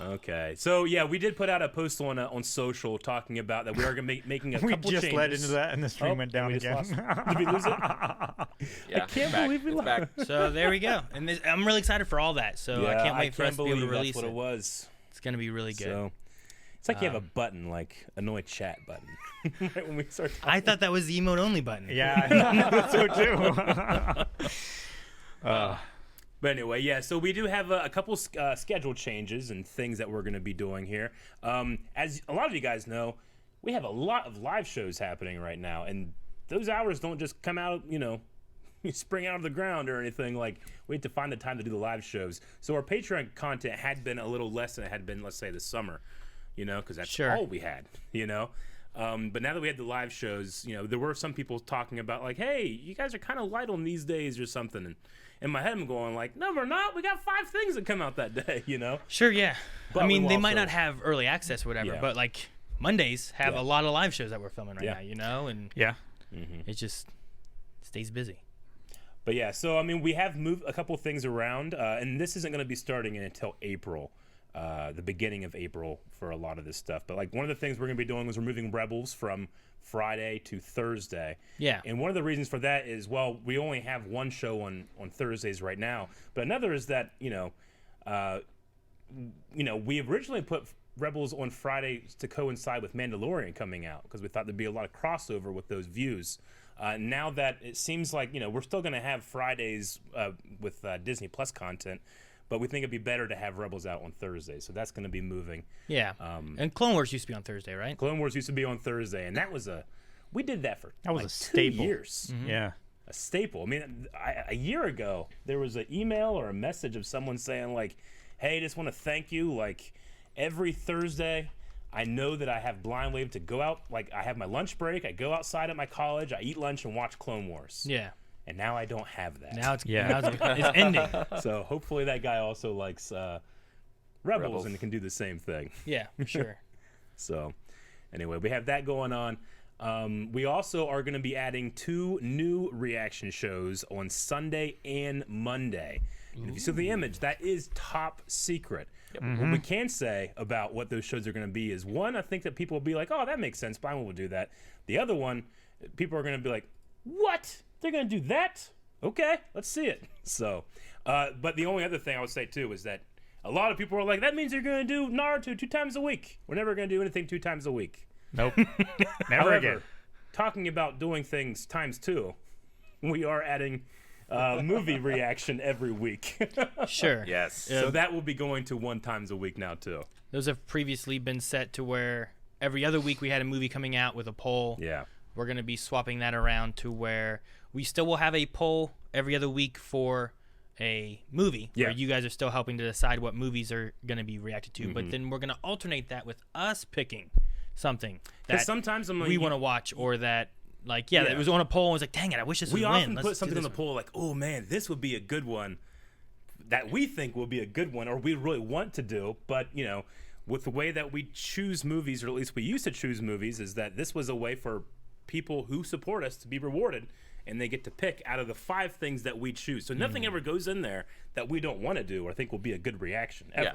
Okay. So, yeah, we did put out a post on social talking about that we are going to be making a couple changes. We just led into that, and the stream went down again. Did we lose it? Yeah, I can't believe we lost. back. So there we go. And I'm really excited for all that. So I can't wait for us to be able to release that's what it was. It's going to be really good. So, it's like you have a button, like annoy chat button. Right when we start talking. I thought that was the emote only button. Yeah, I thought so too. But anyway, yeah, so we do have a couple schedule changes and things that we're going to be doing here. As a lot of you guys know, we have a lot of live shows happening right now, and those hours don't just come out, spring out of the ground or anything. Like, we have to find the time to do the live shows. So our Patreon content had been a little less than it had been, let's say, this summer, because that's all we had, But now that we had the live shows, there were some people talking about, like, hey, you guys are kind of light on these days or something. And in my head, I'm going like, no, we're not. We got 5 things that come out that day, Sure, yeah. But I mean, they might not have early access or whatever, Yeah. but like Mondays have a lot of live shows that we're filming right now, and Yeah. it just stays busy. But yeah, so I mean, we have moved a couple things around, and this isn't going to be starting until April, the beginning of April for a lot of this stuff. But like one of the things we're going to be doing is we're moving Rebels from Friday to Thursday. Yeah. And one of the reasons for that is, well, we only have one show on Thursdays right now. But another is that, we originally put Rebels on Friday to coincide with Mandalorian coming out because we thought there'd be a lot of crossover with those views. Now that it seems like, we're still going to have Fridays with Disney Plus content, but we think it'd be better to have Rebels out on Thursday. So that's going to be moving. Yeah. And Clone Wars used to be on Thursday, right? Clone Wars used to be on Thursday, and that was we did that for a 2 staple. years. Mm-hmm. Yeah. A staple. I mean, a year ago, there was an email or a message of someone saying, like, hey, just want to thank you. Like, every Thursday, I know that I have Blind Wave to go out. Like, I have my lunch break. I go outside at my college. I eat lunch and watch Clone Wars. Yeah. And now I don't have that. Now it's it's ending. So hopefully that guy also likes Rebels and can do the same thing. Yeah, for sure. So anyway, we have that going on. We also are going to be adding 2 new reaction shows on Sunday and Monday. And if you see the image, that is top secret. What we can say about what those shows are going to be is, one, I think that people will be like, oh, that makes sense. Blind will do that. The other one, people are going to be like, what? They're going to do that? Okay, let's see it. So, but the only other thing I would say, too, is that a lot of people are like, that means you're going to do Naruto 2 times a week. We're never going to do anything 2 times a week. Nope. Never However, again. talking about doing things times 2, we are adding movie reaction every week. Sure. Yes. So that will be going to 1 times a week now, too. Those have previously been set to where every other week we had a movie coming out with a poll. Yeah. We're going to be swapping that around to where we still will have a poll every other week for a movie where you guys are still helping to decide what movies are going to be reacted to. But then we're going to alternate that with us picking something that sometimes we want to watch, or that, like, it was on a poll and was like, dang it, I wish this would we win. often Let's put something do on this the poll like, oh, man, this would be a good one that we think will be a good one or we really want to do. But, with the way that we choose movies, or at least we used to choose movies, is that this was a way for people who support us to be rewarded, and they get to pick out of the 5 things that we choose. So nothing ever goes in there that we don't want to do or think will be a good reaction ever. Yeah.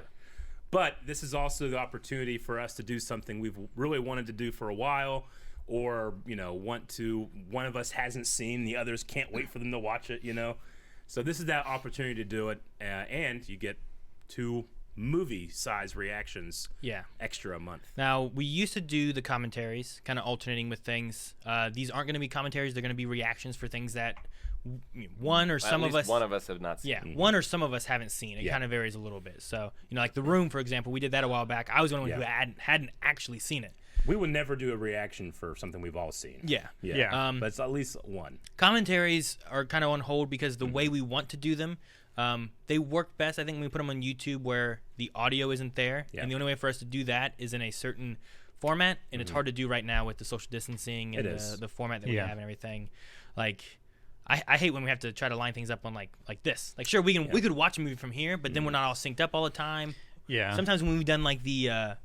But this is also the opportunity for us to do something we've really wanted to do for a while, or, one of us hasn't seen, the others can't wait for them to watch it, So this is that opportunity to do it, and you get 2 movie-size reactions extra a month. Now, we used to do the commentaries, kind of alternating with things. These aren't going to be commentaries. They're going to be reactions for things that one or some of us... one of us have not seen. Yeah, one or some of us haven't seen. It kind of varies a little bit. So, like The Room, for example, we did that a while back. I was the only one who hadn't actually seen it. We would never do a reaction for something we've all seen. Yeah. But it's at least one. Commentaries are kind of on hold because the way we want to do them, they work best, I think, when we put them on YouTube where the audio isn't there. Yeah. And the only way for us to do that is in a certain format, and it's hard to do right now with the social distancing and the format that we have and everything. Like, I hate when we have to try to line things up on like this. Like, sure, we could watch a movie from here, but then we're not all synced up all the time. Yeah. Sometimes when we've done like the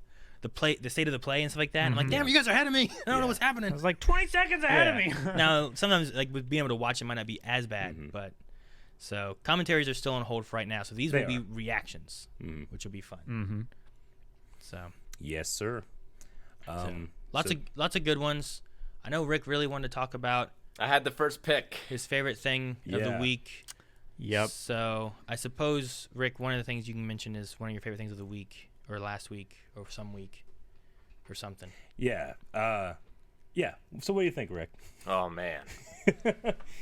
state of the play and stuff like that, I'm like, damn, you guys are ahead of me. I don't know what's happening. It was like 20 seconds ahead of me. Now, sometimes like with being able to watch it might not be as bad, but so commentaries are still on hold for right now. So these will be reactions, which will be fun. So Yes, sir. lots of good ones. I know Rick really wanted to talk about I had the first pick. his favorite thing of the Yeah. week. Yep. So I suppose, Rick, one of the things you can mention is one of your favorite things of the week, or last week, or some week, or something. Yeah. Yeah. So what do you think, Rick? Oh man.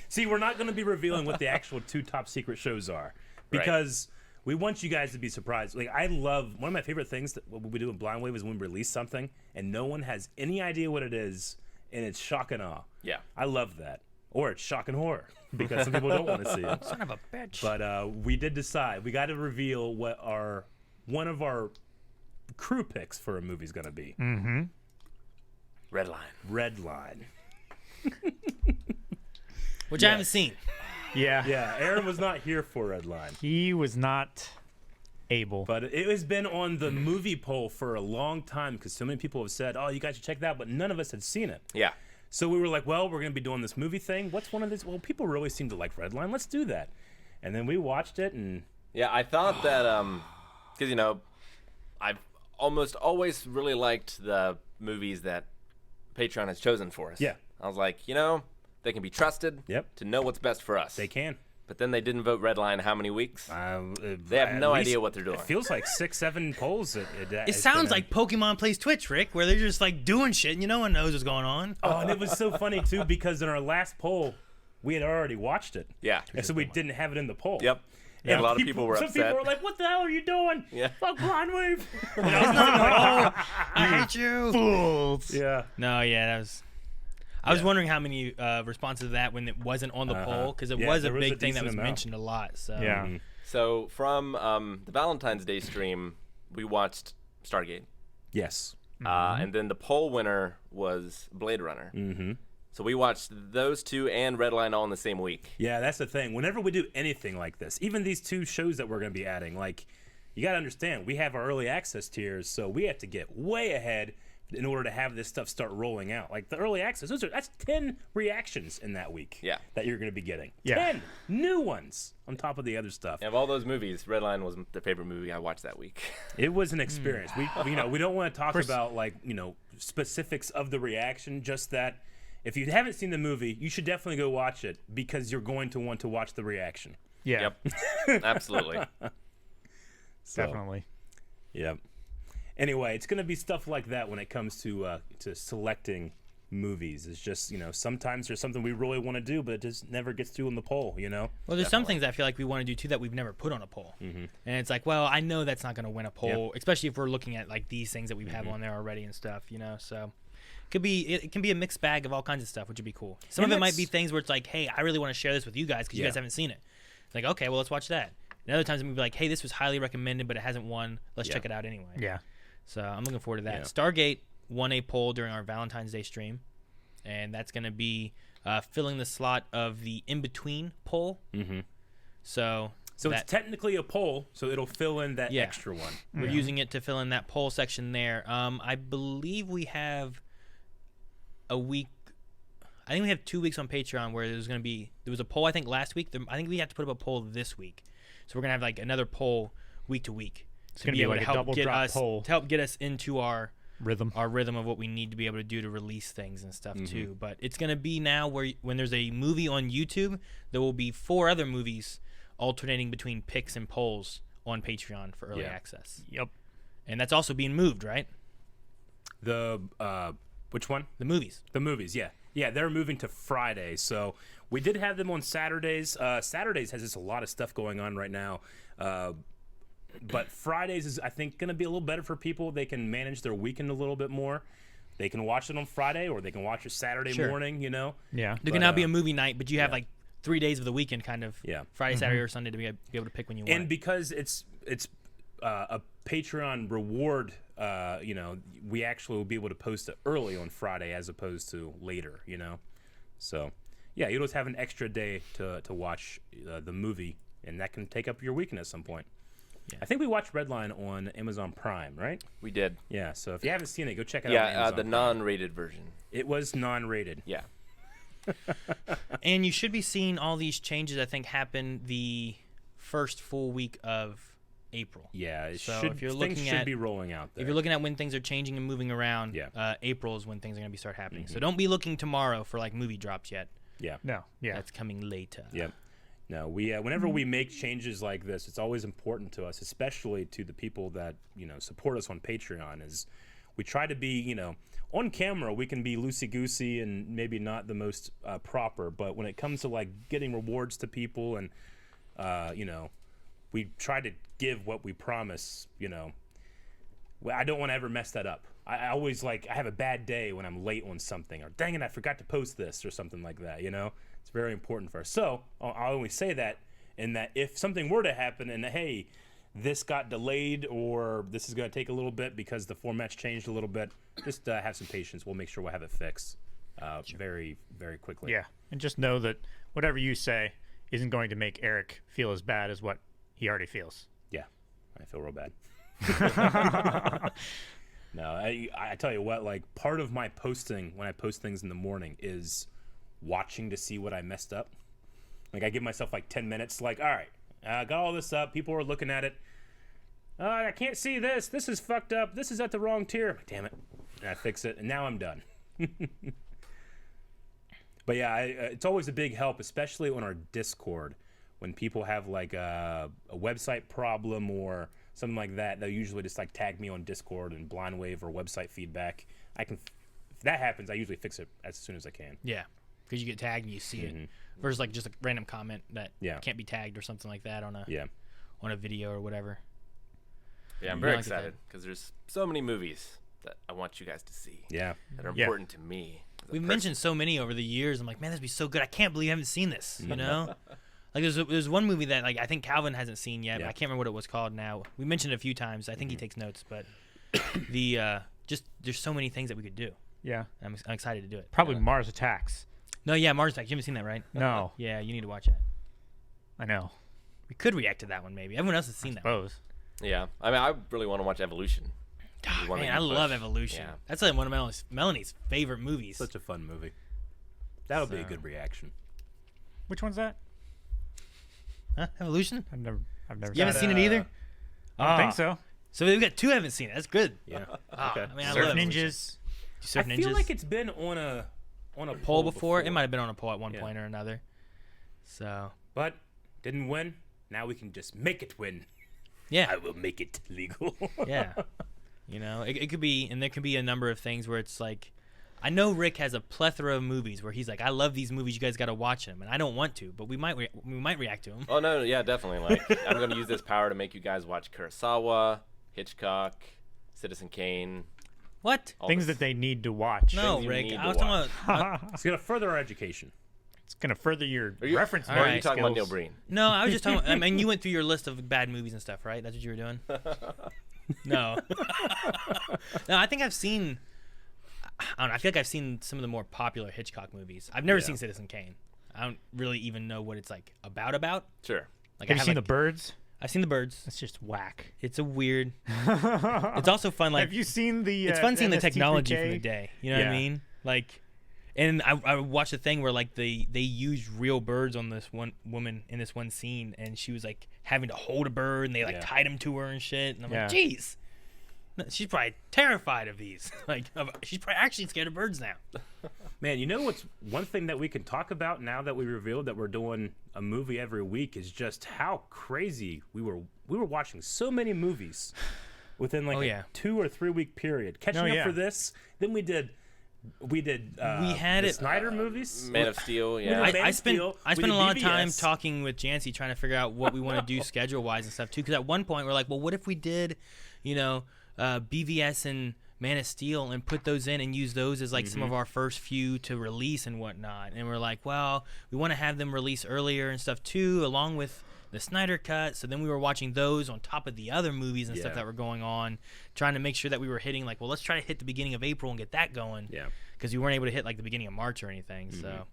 See, we're not going to be revealing what the actual 2 top secret shows are because we want you guys to be surprised. Like, I love one of my favorite things that what we do in Blind Wave is when we release something and no one has any idea what it is, and it's shock and awe. Yeah. I love that. Or it's shock and horror because some people don't want to see it. Son of a bitch. But we did decide we got to reveal what one of our crew picks for a movie is going to be. Mm-hmm. Red Line. Red Line. Which I haven't seen. Yeah. Yeah, Aaron was not here for Red Line. He was not able. But it has been on the movie poll for a long time because so many people have said, oh, you guys should check that out, but none of us had seen it. Yeah. So we were like, well, we're going to be doing this movie thing. What's one of these? Well, people really seem to like Red Line. Let's do that. And then we watched it, and Yeah, I thought that because I've almost always really liked the movies that Patreon has chosen for us. Yeah. I was like, they can be trusted Yep. to know what's best for us. they can. But then they didn't vote Red Line how many weeks? They have no idea what they're doing. It feels like 6, 7 polls. It sounds like Pokemon plays Twitch, Rick, where they're just like doing shit and no one knows what's going on. Oh, and it was so funny, too, because in our last poll, we had already watched it. Yeah. And so we didn't have it in the poll. Yep. And a lot of people were some upset. people were like, what the hell are you doing? Yeah. Fuck Blind Wave. I hate you. Fools. Yeah. No, yeah, that was. I was wondering how many responses to that when it wasn't on the poll, because it was a there was big a thing that decent was amount. mentioned a lot. So Yeah. So from the Valentine's Day stream, we watched Stargate. Yes. And then the poll winner was Blade Runner. Mm-hmm. So we watched those 2 and Red Line all in the same week. Yeah, that's the thing. Whenever we do anything like this, even these 2 shows that we're going to be adding, like, you got to understand, we have our early access tiers, so we have to get way ahead in order to have this stuff start rolling out. Like, the early access, that's 10 reactions in that week that you're going to be getting. Yeah. 10 new ones on top of the other stuff. And of all those movies, Red Line was the favorite movie I watched that week. It was an experience. We don't want to talk about, like, specifics of the reaction, just that if you haven't seen the movie, you should definitely go watch it because you're going to want to watch the reaction. Yeah. Yep. Absolutely. So, Definitely. Yep. Anyway, it's going to be stuff like that when it comes to selecting movies. It's just, sometimes there's something we really want to do, but it just never gets through in the poll, Well, there's some things I feel like we want to do too that we've never put on a poll, and it's like, well, I know that's not going to win a poll, especially if we're looking at like these things that we have on there already and stuff, So it can be a mixed bag of all kinds of stuff, which would be cool. Some of it might be things where it's like, hey, I really want to share this with you guys because you guys haven't seen it. It's like, okay, well, let's watch that. And other times it would be like, hey, this was highly recommended, but it hasn't won. Let's check it out anyway. Yeah. So I'm looking forward to that. Yeah. Stargate won a poll during our Valentine's Day stream, and that's going to be filling the slot of the in-between poll. Mm-hmm. So it's technically a poll, so it'll fill in that Yeah. extra one. we're using it to fill in that poll section there. I believe we have a week. I think we have 2 weeks on Patreon where there was a poll I think last week. I think we have to put up a poll this week. So we're going to have like another poll week to week. It's going to be like a double drop poll. To help get us into our Rhythm. of what we need to be able to do to release things and stuff too. But it's going to be now when there's a movie on YouTube, there will be 4 other movies alternating between picks and polls on Patreon for early access. Yep. And that's also being moved, right? Which one? The movies. The movies, yeah. Yeah, they're moving to Friday. So we did have them on Saturdays. Saturdays has just a lot of stuff going on right now. But Fridays is, I think, going to be a little better for people. They can manage their weekend a little bit more. They can watch it on Friday or they can watch it Saturday morning, Yeah. There can now be a movie night, but you have like 3 days of the weekend kind of. Yeah. Friday, Saturday, or Sunday to be able to pick when you want. And because it's a Patreon reward, we actually will be able to post it early on Friday as opposed to later, So, yeah, you'll just have an extra day to watch the movie, and that can take up your weekend at some point. Yeah. I think we watched Redline on Amazon Prime, right? We did. Yeah, so if you haven't seen it, go check it out. Yeah, on Amazon the Prime. non-rated version. It was non-rated. Yeah. And you should be seeing all these changes, I think, happen the first full week of April. Yeah, it So should, if you're things looking should at- be rolling out there. If you're looking at when things are changing and moving around, Yeah. April is when things are going to start happening. So don't be looking tomorrow for like movie drops yet. Yeah. No. Yeah. That's coming later. Yep. No, we whenever we make changes like this, it's always important to us, especially to the people that support us on Patreon. Is we try to be on camera we can be loosey goosey and maybe not the most proper, but when it comes to like getting rewards to people and we try to give what we promise. I don't want to ever mess that up. I always I have a bad day when I'm late on something, or dang it, I forgot to post this or something like that. It's very important for us. So I always say that, in that if something were to happen and hey, this got delayed or this is going to take a little bit because the format's changed a little bit, just have some patience. We'll make sure we'll have it fixed very, very quickly. Yeah, and just know that whatever you say isn't going to make Eric feel as bad as what he already feels. Yeah, I feel real bad. No, I tell you what, part of my posting when I post things in the morning is watching to see what I messed up. I give myself 10 minutes, all right, I got all this up, people are looking at it. I can't see this. This is fucked up. This is at the wrong tier. Damn it. And I fix it, and now I'm done. But yeah, it's always a big help, especially on our Discord, when people have a website problem or something like that. They'll usually just tag me on Discord and blind wave or website feedback. If that happens, I usually fix it as soon as I can. Yeah, because you get tagged and you see it versus just a random comment that can't be tagged or something like that on a video or whatever. Yeah, I'm very excited because there's so many movies that I want you guys to see. Yeah, that are important to me. We've mentioned so many over the years. I'm like, man, that'd be so good. I can't believe you haven't seen this. There's one movie that I think Calvin hasn't seen yet. But I can't remember what it was called now. We mentioned it a few times. I think he takes notes, but there's so many things that we could do. Yeah, I'm excited to do it. Probably Mars Attacks. No, yeah, Mars Attacks. You haven't seen that, right? No. Yeah, you need to watch it. I know. We could react to that one, maybe. Everyone else has seen that. Suppose. Yeah, I really want to watch Evolution. Man, I love Evolution. Yeah. That's one of Melanie's favorite movies. Such a fun movie. That'll be a good reaction. Which one's that? Huh? Evolution? I've never. You haven't seen it either? I don't think so. So we've got two haven't seen it. That's good. Yeah. Okay. I mean, I Surf love Ninjas. Surf I Ninjas. feel like it's been on a poll before. It might have been on a poll at one point or another. So. But didn't win. Now we can just make it win. Yeah. I will make it legal. Yeah. It could be, and there could be a number of things where it's I know Rick has a plethora of movies where he's like, I love these movies, you guys got to watch them, and I don't want to, but we might react to them. Oh no, yeah, definitely. I'm going to use this power to make you guys watch Kurosawa, Hitchcock, Citizen Kane. What? Things that they need to watch. No, Rick. I was talking about. It's gonna further our education. It's gonna further your reference. Or are you talking about Neil Breen? No, I was just talking. I mean, you went through your list of bad movies and stuff, right? That's what you were doing. No. No, I think I've seen. I don't know. I feel like I've seen some of the more popular Hitchcock movies. I've never seen Citizen Kane. I don't really even know what it's about. Sure. Have you seen The Birds? I've seen The Birds. It's just whack. It's a weird. It's also fun. Have you seen the? It's fun seeing the technology NST3K? from the day. You know what I mean? And I watched a thing where they used real birds on this one woman in this one scene, and she was having to hold a bird, and they tied him to her and shit. And I'm like, jeez, she's probably terrified of these. She's probably actually scared of birds now. Man, you know what's one thing that we can talk about now that we revealed that we're doing a movie every week is just how crazy we were watching so many movies within a 2 or 3 week period. Catching up for this, then we did the Snyder movies, Man of Steel. Yeah, I spent a lot of time talking with Jancy trying to figure out what we want to do schedule wise and stuff too. Because at one point we're like, well, what if we did, BVS and Man of Steel and put those in and use those as some of our first few to release and whatnot. And we're like, well, we want to have them release earlier and stuff too, along with the Snyder Cut. So then we were watching those on top of the other movies and stuff that were going on, trying to make sure that we were hitting well, let's try to hit the beginning of April and get that going. Yeah. Because we weren't able to hit the beginning of March or anything. So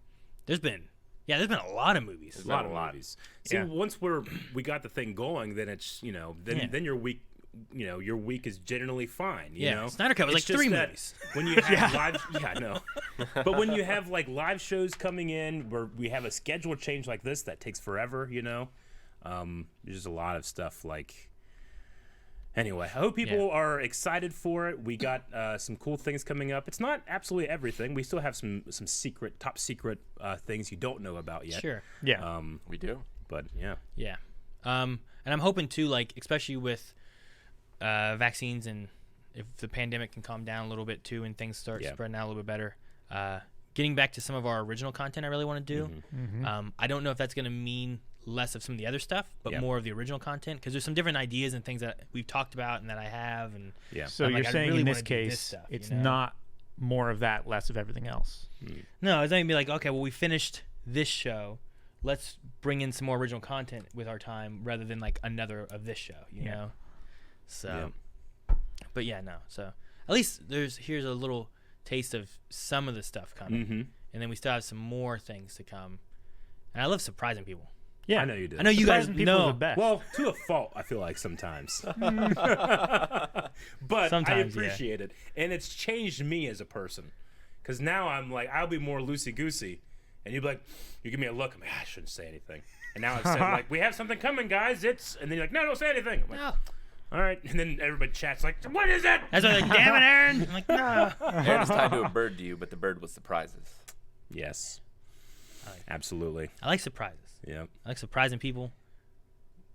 there's been a lot of movies. There's a lot of movies. See, once we got the thing going, then it's then your week. Your week is generally fine. You know, Snyder Cut was 3 movies. When you have live, but when you have live shows coming in, where we have a schedule change like this that takes forever. There's just a lot of stuff Anyway, I hope people are excited for it. We got some cool things coming up. It's not absolutely everything. We still have some top secret things you don't know about yet. Sure. Yeah. We do. But yeah. Yeah. And I'm hoping too, like, especially with vaccines, and if the pandemic can calm down a little bit too and things start spreading out a little bit better, getting back to some of our original content I really want to do. I don't know if that's going to mean less of some of the other stuff, but more of the original content, because there's some different ideas and things that we've talked about and that I have. And So I'm you're like, I saying really in wanna this do case, stuff, it's you know? not more of that, less of everything else. No, it's not gonna be like, okay, well, we finished this show. Let's bring in some more original content with our time rather than like another of this show, you know? So, but yeah, no. So at least here's a little taste of some of the stuff coming. And then we still have some more things to come. And I love surprising people. Yeah, I know you do. I know you guys Surprising people are know. the best. Well, to a fault, I feel like sometimes. But I Sometimes, appreciate it. And it's changed me as a person. Because now I'm like, I'll be more loosey-goosey. And you'd be like, you give me a look. I'm like, I shouldn't say anything. And now I've said, like, we have something coming, guys. And then you're like, no, don't say anything. I'm like, No. all right. And then everybody chats like, what is it? That's why they're like, damn it, Aaron. I'm like, no. Aaron is tied to a bird to you, but the bird was surprises. Yes. Absolutely. I like surprises. Yeah. I like surprising people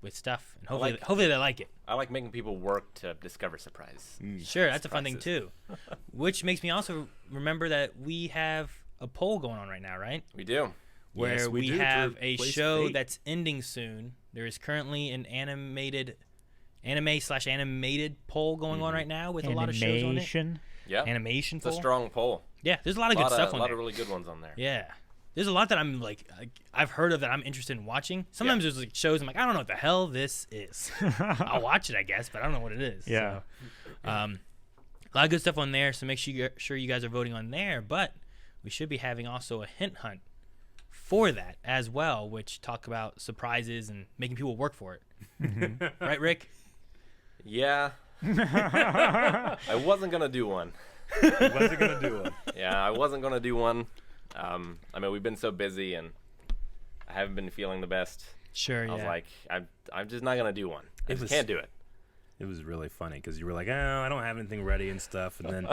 with stuff, and like- hopefully they like it. I like making people work to discover surprise. Sure, that's a fun thing Surprises. too. Which makes me also remember that we have a poll going on right now, right? We do. Where Yes, we we do, to have a replace show Fate. that's ending soon. There is currently an anime/animated poll going on right now with a lot of shows on it. Animation. Yeah. Animation It's a poll. strong poll. Yeah, there's a lot of good stuff on A lot there. of really good ones on there. Yeah. There's a lot that I'm like I've heard of that I'm interested in watching. Sometimes there's like shows I'm like, I don't know what the hell this is. I'll watch it, I guess, but I don't know what it is. Yeah. So, a lot of good stuff on there, so make sure you guys are voting on there. But we should be having also a hint hunt for that as well, which talk about surprises and making people work for it. Right, Rick? Yeah. I wasn't going to do one. Wasn't going to do it. Yeah, I wasn't going to do one. I mean, we've been so busy, and I haven't been feeling the best. Sure, I was like, I'm just not going to do one. I just can't do it. It was really funny because you were like, oh, I don't have anything ready and stuff. And then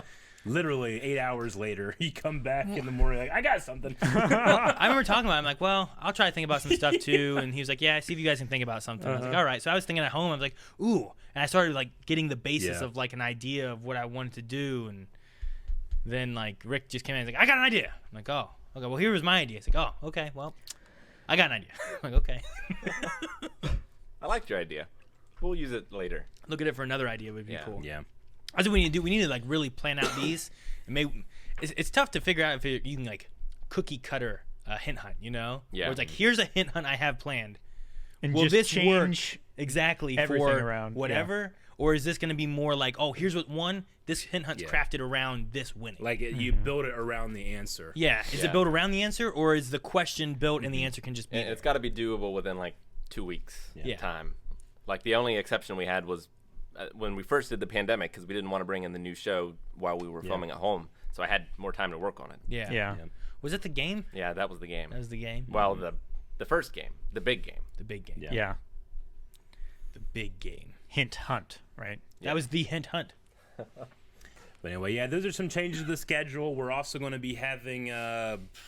literally 8 hours later, you come back in the morning like, I got something. I remember talking about it. I'm like, well, I'll try to think about some stuff too. And he was like, yeah, see if you guys can think about something. I was like, all right. So I was thinking at home. I was like, ooh. And I started like getting the basis of like an idea of what I wanted to do. And then like Rick just came in and was like, I got an idea. I'm like, oh, okay. Well, here was my idea. It's like, oh, okay. Well, I got an idea. I'm like, okay. I liked your idea. We'll use it later. Look at it for another idea would be cool. Yeah. That's what we need to do. We need to like really plan out these. And it's tough to figure out if you can like cookie cutter a hint hunt, you know? Yeah. Where it's like, here's a hint hunt I have planned. And Will just this change work exactly everything for around, whatever? Or is this going to be more like, oh, here's what won. This hint hunt's Yeah. crafted around this winning. Like you build it around the answer. Yeah. Is it Yeah. built around the answer, or is the question built and the answer can just be And there? it's got to be doable within like 2 weeks Yeah. time. Like the only exception we had was when we first did the pandemic, because we didn't want to bring in the new show while we were filming at home. So I had more time to work on it. Yeah. Yeah. Was it the game? Yeah, that was the game. That was the game. Well, the first game, the big game. The big game. Yeah. Yeah. The big game. Hint hunt, right? That was the hint hunt. But anyway, yeah, those are some changes to the schedule. We're also going to be having,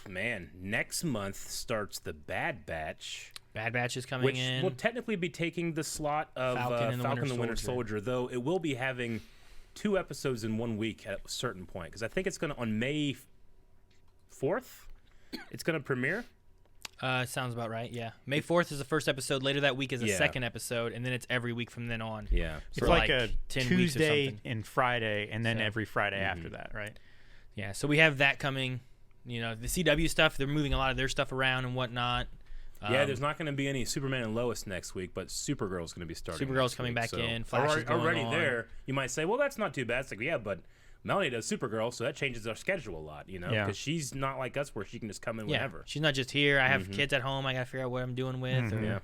next month starts the Bad Batch. Bad Batch is coming Which in. will technically be taking the slot of Falcon Falcon and the Winter Soldier, though it will be having 2 episodes in 1 week at a certain point. Because I think it's going to, on May 4th, it's going to premiere. Sounds about right, yeah. May 4th is the first episode. Later that week is the Yeah. second episode, and then it's every week from then on. Yeah. It's For like, like a 10 weeks or Tuesday something. and Friday, and then So- every Friday after that, right? Yeah, so we have that coming. You know, the CW stuff, they're moving a lot of their stuff around and whatnot. Yeah, there's not going to be any Superman and Lois next week, but Supergirl's going to be starting. Supergirl's next coming week, back so in, Flash is going already on. there. You might say, well, that's not too bad. It's like, yeah, but Melanie does Supergirl, so that changes our schedule a lot, you know, Yeah. because she's not like us where she can just come in Yeah, whenever. she's not just here. I have kids at home. I got to figure out what I'm doing with. Or Yeah.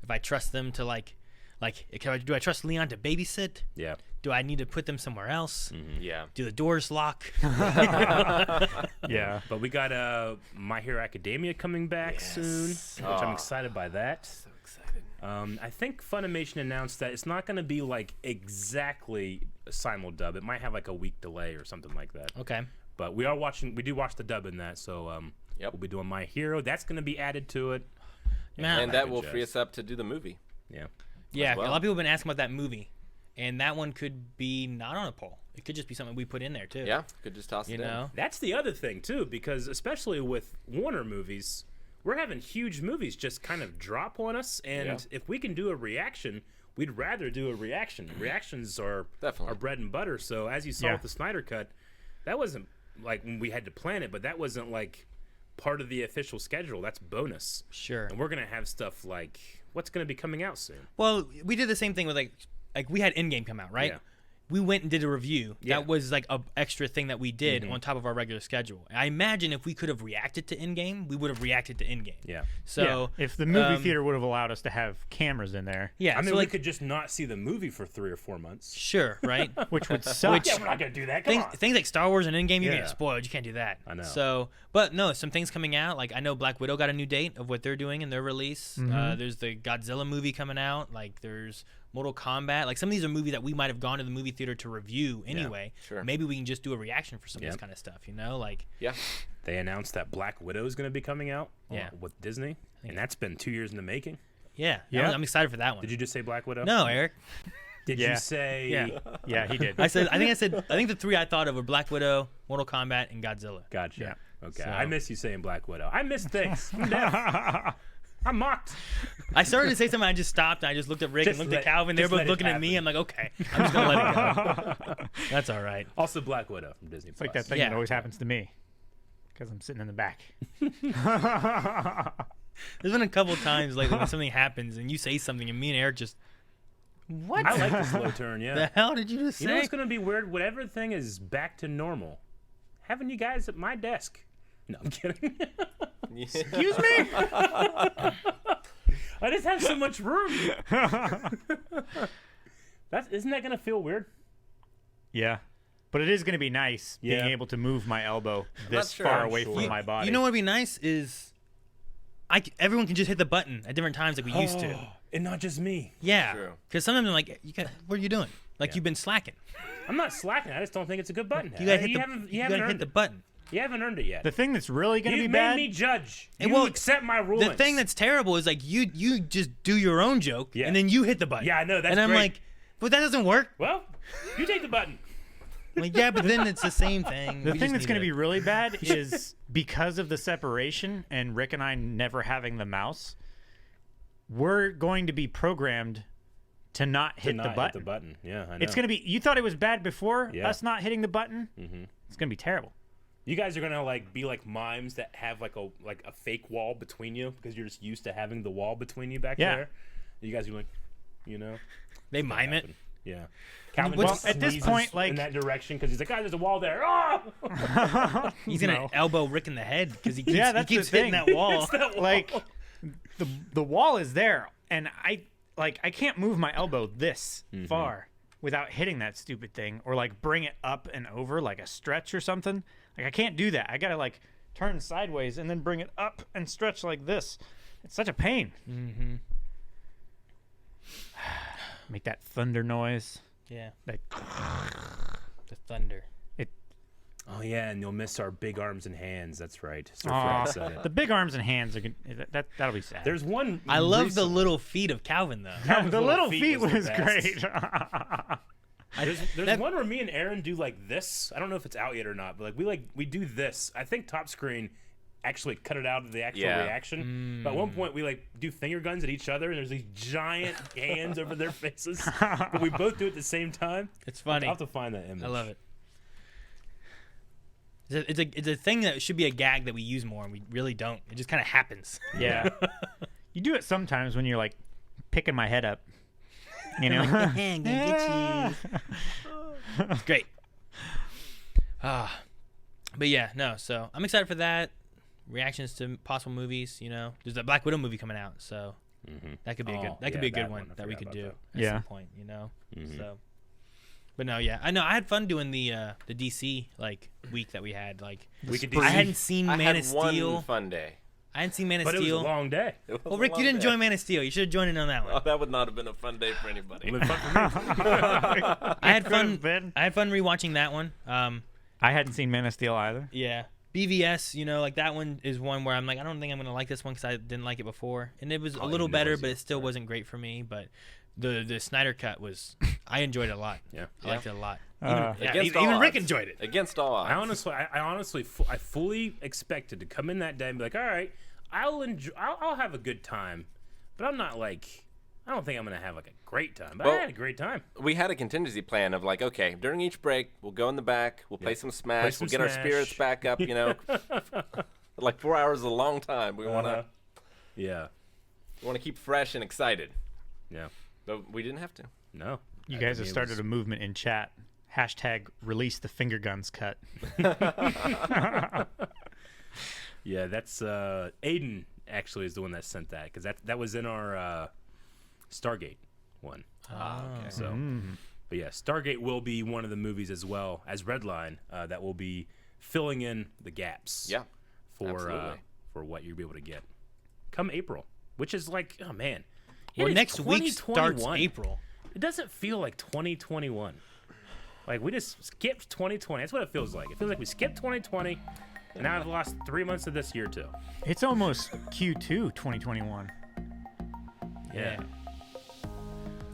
if I trust them to, do I trust Leon to babysit? Yeah. Do I need to put them somewhere else? Yeah. Do the doors lock? Yeah. But we got My Hero Academia coming back soon, which I'm excited by that. So excited. I think Funimation announced that it's not going to be like exactly a simuldub. It might have like a week delay or something like that. Okay. But we do watch the dub in that, so we'll be doing My Hero. That's going to be added to it. And that will free us up to do the movie. Yeah. Yeah, well. a lot of people have been asking about that movie, and that one could be not on a poll. It could just be something we put in there too. Yeah, could just toss it in. You know? That's the other thing too, because especially with Warner movies, we're having huge movies just kind of drop on us, and if we can do a reaction, we'd rather do a reaction. Reactions are Definitely our bread and butter. So as you saw with the Snyder Cut, that wasn't like when we had to plan it, but that wasn't like part of the official schedule. That's bonus. Sure. And we're gonna have stuff like what's gonna be coming out soon. Well, we did the same thing with like we had Endgame come out, right? Yeah. We went and did a review. Yeah. That was like a extra thing that we did on top of our regular schedule. I imagine if we could have reacted to Endgame, we would have reacted to Endgame. Yeah. So if the movie theater would have allowed us to have cameras in there, yeah, I mean, so we like could just not see the movie for 3 or 4 months. sure, right? which would suck. Yeah, we're not gonna do that. Come on. Things like Star Wars and Endgame, you're Yeah. getting spoiled. You can't do that. I know. So, but no, some things coming out. Like I know Black Widow got a new date of what they're doing in their release. There's the Godzilla movie coming out. Like there's Mortal Kombat. Like some of these are movies that we might have gone to the movie theater to review anyway. sure. Maybe we can just do a reaction for some of this kind of stuff. You know, like Yeah. They announced that Black Widow is going to be coming out with Disney, and that's been 2 years in the making. yeah. I'm excited for that one. Did you just say Black Widow? No, Eric. Did Yeah. you say? Yeah. Yeah, he did. I think the three I thought of were Black Widow, Mortal Kombat, and Godzilla. Gotcha. Yeah. Okay. So- I miss you saying Black Widow. I miss things. I'm deaf. I'm mocked. I started to say something. I just stopped. And I just looked at Rick Just and looked let- at Calvin. They were just both let it looking at me. happen. I'm like, okay, I'm just gonna let it go. That's all right. Also, Black Widow from Disney+. It's like that thing Yeah. that always happens to me because I'm sitting in the back. There's been a couple times lately when something happens and you say something and me and Eric just, what I like the slow turn. Yeah. the hell did you just You know say? what's going to be weird? When everything is back to normal, having you guys at my desk. No, I'm kidding. Excuse me? I just have so much room. Isn't that going to feel weird? Yeah. But it is going to be nice Yeah. being able to move my elbow this sure. far I'm away sure. from my body. You know what would be nice is everyone can just hit the button at different times like we used to. And not just me. Yeah. True. Because sometimes I'm like, what are you doing? Like you've been slacking. I'm not slacking. I just don't think it's a good button. You gotta hit you haven't hit earned the it. button. You haven't earned it yet. The thing that's really going to be You've bad. made me judge. And You well, accept my rulings. The thing that's terrible is like you just do your own joke Yeah. and then you hit the button. Yeah, I know, that's And I'm great. like, but that doesn't work. Well, you take the button. I'm like, yeah, but then it's the same thing. The thing that's going to be really bad is because of the separation and Rick and I never having the mouse, we're going to be programmed to not hit the button. Hit the button. Yeah, I know. It's going to be, you thought it was bad before Yeah. us not hitting the button? Mm-hmm. It's going to be terrible. You guys are gonna like be like mimes that have like a fake wall between you because you're just used to having the wall between you back Yeah. there. You guys are like, you know, They mime it. yeah. Calvin Well, just at this sneezes point, like- in that direction because he's like, "God, there's a wall there." Oh! He's gonna No. elbow Rick in the head because he keeps, Yeah, that's he keeps the hitting thing. that wall. It's that wall. Like, the wall is there, and I can't move my elbow this far without hitting that stupid thing or like bring it up and over like a stretch or something. Like I can't do that. I gotta like turn sideways and then bring it up and stretch like this. It's such a pain. Mm-hmm. Make that thunder noise. Yeah, Like the thunder. Oh yeah, and you'll miss our big arms and hands. That's right. Sir Aw, Fred said it. the big arms and hands are that'll be sad. There's one. I love the recent- little feet of Calvin though. Calvin's the little feet the was best. great. There's one where me and Aaron do like this. I don't know if it's out yet or not, but we do this. I think Top Screen actually cut it out of the actual Yeah. reaction. But at one point we like do finger guns at each other, and there's these giant hands over their faces, but we both do it at the same time. It's funny. I'll have to find that image. I love it. It's a thing that should be a gag that we use more, and we really don't. It just kind of happens. Yeah. You do it sometimes when you're like picking my head up. You know? Gonna get you. It's great. But yeah, no. So I'm excited for that. Reactions to possible movies. You know, there's that Black Widow movie coming out, so that could be a good. That could be a good one I that we forgot could about do at some point. You know. So. But no, yeah, I know. I had fun doing the DC like week that we had. Like We could do. I hadn't seen I Man had of one Steel. fun day. I hadn't seen Man of But it was Steel. a long day. It was Well, a Rick, long you didn't day. join Man of Steel. You should have joined in on that Oh, one. that would not have been a fun day for anybody. It was fun for me. I had fun. Could've been. I had fun rewatching that one. I hadn't seen Man of Steel either. Yeah. BVS, like that one is one where I'm like, I don't think I'm gonna like this one because I didn't like it before, and it was a little even better, noise but it. it still wasn't great for me. But the Snyder cut was, I enjoyed it a lot. Yeah. I liked it a lot. Uh, Against Even all Rick odds. enjoyed it. Against all odds. I honestly, I fully expected to come in that day and be like, all right, I'll have a good time, but I'm not like, I don't think I'm gonna have like a great time. But I Well, had a great time. We had a contingency plan of like, okay, during each break, we'll go in the back, we'll play some Smash, some we'll get our Smash. spirits back up, Like 4 hours is a long time. We want Uh-huh. to Yeah. keep fresh and excited. Yeah. But we didn't have to. No. You I guys mean, have it started was- a movement in chat. Hashtag release the finger guns cut. Yeah, that's Aiden actually is the one that sent that because that was in our Stargate one. Okay. So, but yeah, Stargate will be one of the movies as well as Redline that will be filling in the gaps. Yeah. For absolutely. for what you'll be able to get come April, which is like, oh man. It Well, is next week starts 2021. April. It doesn't feel like 2021. Like we just skipped 2020. That's what it feels like. It feels like we skipped 2020, and now I've lost 3 months of this year too. It's almost Q2 2021. Yeah.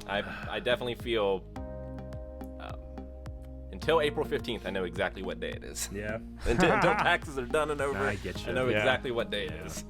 I definitely feel until April 15th, I know exactly what day it is. Yeah. Until taxes are done and over, I get you. I know Yeah. exactly what day it is.